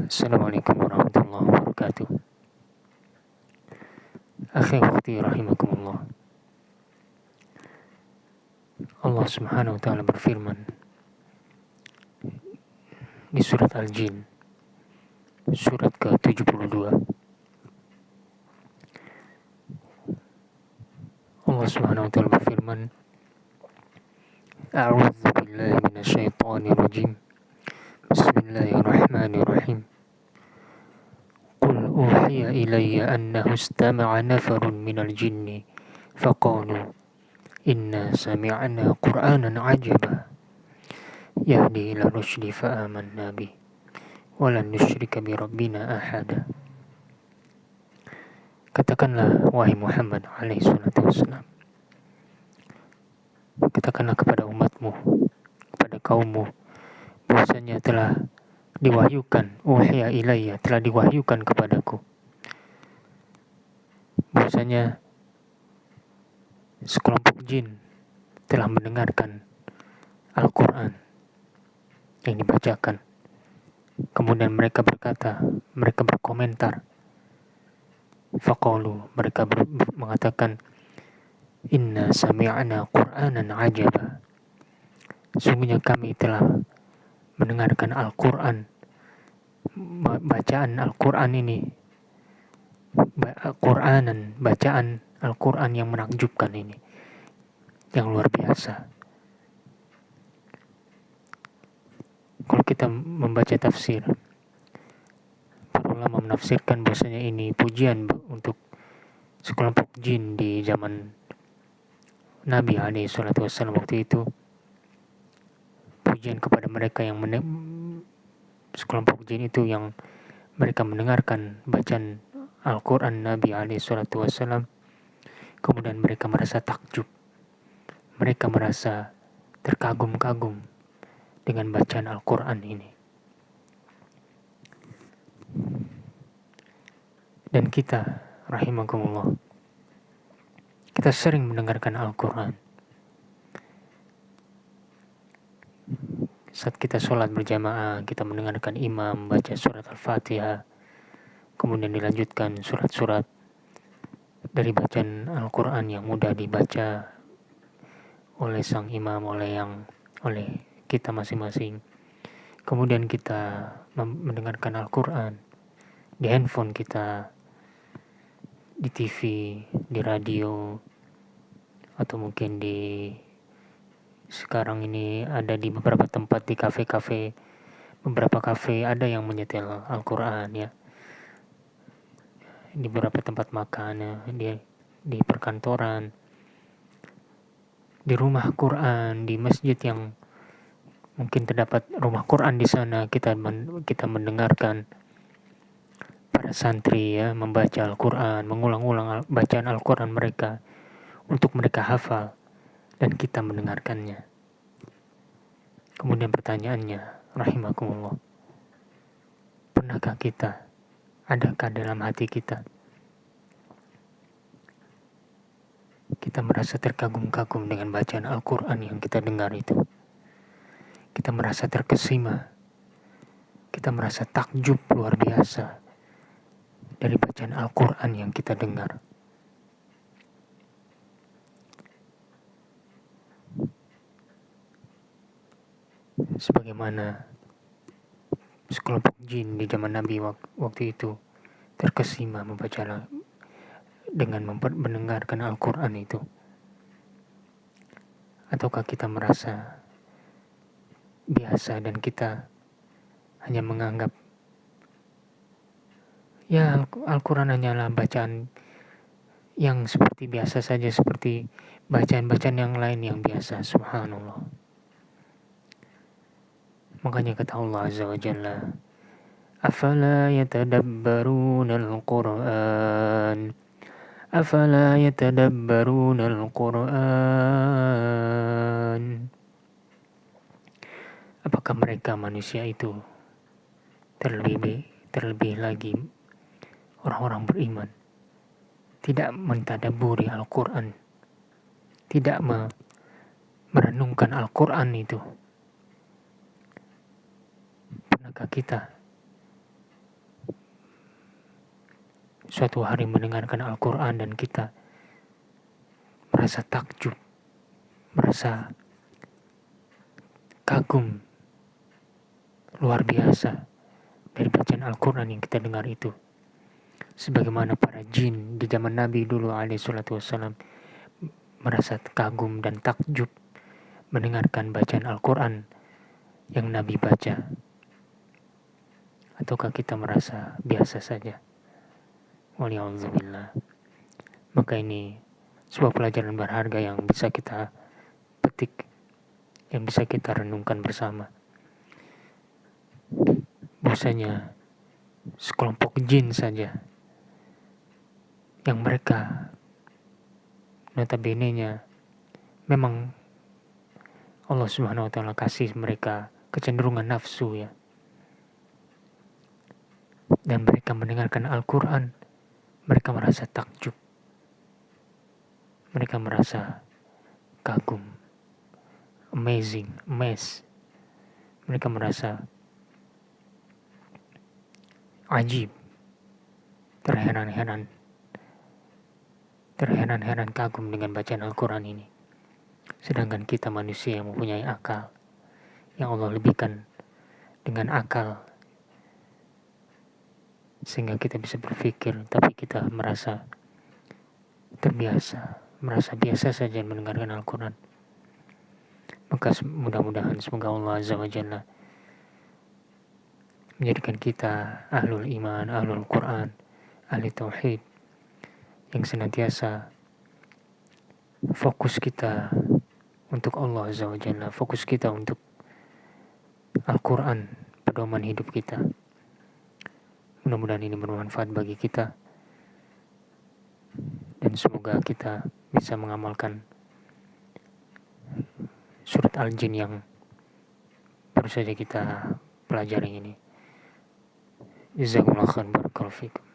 Assalamualaikum warahmatullahi wabarakatuh. Akhi ukhti rahimakumullah. Allah subhanahu wa ta'ala berfirman di surat Al-Jin, surat ke-72. Allah subhanahu wa ta'ala berfirman, A'udzu billahi minasyaitonir rajim. Bismillahirrahmanirrahim. Qul uhiya ilayya annahu istama'a nafarun minal jinni faqalu inna sami'na qur'anan 'ajaba yahdi ila rusydi fa'amanna bih walan nusyrika bi rabbina ahada. Katakanlah wahai Muhammad alaihi salatu wassalam, katakanlah kepada umatmu, kepada kaummu, bahwasanya telah diwahyukan, uhiya ilayya, telah diwahyukan kepadaku, bahwasanya sekelompok jin telah mendengarkan Al-Quran yang dibacakan. Kemudian mereka berkata, mereka berkomentar, faqalu, mereka mengatakan, inna sami'na qur'anan ajaba, sungguhnya kami telah mendengarkan Al-Quran, bacaan Al-Quran ini, Qur'anan, bacaan Al-Quran yang menakjubkan ini, yang luar biasa. Kalau kita membaca tafsir, para ulama menafsirkan bahwasanya ini pujian untuk sekelompok jin di zaman Nabi alaihi salatu wassalam waktu itu. Pujian kepada mereka yang sekelompok jin itu yang mereka mendengarkan bacaan Al-Quran Nabi alaihi salatu wassalam, kemudian mereka merasa takjub, mereka merasa terkagum-kagum dengan bacaan Al-Quran ini. Dan kita, rahimakumullah, kita sering mendengarkan Al-Quran. Saat kita sholat berjamaah, kita mendengarkan imam baca surat Al-Fatihah, kemudian dilanjutkan surat-surat dari bacaan Al-Quran yang mudah dibaca oleh sang imam, oleh kita masing-masing. Kemudian kita mendengarkan Al-Quran di handphone kita, di TV, di radio, atau mungkin sekarang ini ada di beberapa tempat, di kafe-kafe, beberapa kafe ada yang menyetel Al-Quran ya. Di beberapa tempat makan, di perkantoran, di rumah Quran, di masjid yang mungkin terdapat rumah Quran di sana, kita mendengarkan para santri ya membaca Al-Quran, mengulang-ulang bacaan Al-Quran mereka untuk mereka hafal, dan kita mendengarkannya. Kemudian pertanyaannya, rahimakumullah, pernahkah kita, adakah dalam hati kita merasa terkagum-kagum dengan bacaan Al-Quran yang kita dengar itu? Kita merasa terkesima, kita merasa takjub luar biasa dari bacaan Al-Quran yang kita dengar. Sebagaimana sekelompok jin di zaman Nabi waktu itu terkesima membaca dengan mendengarkan Al-Quran itu. Ataukah kita merasa biasa dan kita hanya menganggap ya Al-Quran hanyalah bacaan yang seperti biasa saja, seperti bacaan-bacaan yang lain yang biasa. Subhanallah. Makanya kata Allah Azza wa Jalla, afala yatadabbaruna al-Qur'an, afala yatadabbaruna al-Qur'an. Apakah mereka manusia itu, terlebih lagi orang-orang beriman, tidak mentadabburi Al-Quran, tidak merenungkan Al-Quran itu? Pernahkah kita suatu hari mendengarkan Al-Quran dan kita merasa takjub, merasa kagum luar biasa dari bacaan Al-Quran yang kita dengar itu. Sebagaimana para jin di zaman Nabi dulu alaihi salatu wassalam merasa kagum dan takjub mendengarkan bacaan Al-Quran yang Nabi baca. Ataukah kita merasa biasa saja? Waliyahudzubillah. Maka ini sebuah pelajaran berharga yang bisa kita petik, yang bisa kita renungkan bersama. Bahwasanya sekelompok jin saja yang mereka notabene-nya memang Allah Subhanahu wa taala kasih mereka kecenderungan nafsu ya. Dan mereka mendengarkan Al-Quran, mereka merasa takjub, mereka merasa kagum, amazed, mereka merasa ajib, terheran-heran kagum dengan bacaan Al-Quran ini. Sedangkan kita manusia yang mempunyai akal, yang Allah lebihkan dengan akal, sehingga kita bisa berpikir, tapi kita merasa terbiasa, merasa biasa saja mendengarkan Al-Quran. Maka mudah-mudahan semoga Allah Azza wa Jalla menjadikan kita ahlul iman, ahlul Quran, ahli tauhid, yang senantiasa fokus kita untuk Allah Azza wa Jalla, fokus kita untuk Al-Quran, pedoman hidup kita. Mudah-mudahan ini bermanfaat bagi kita, dan semoga kita bisa mengamalkan surat Al-Jin yang baru saja kita pelajari ini. Jazakumullah khairan, barakallahu fikum.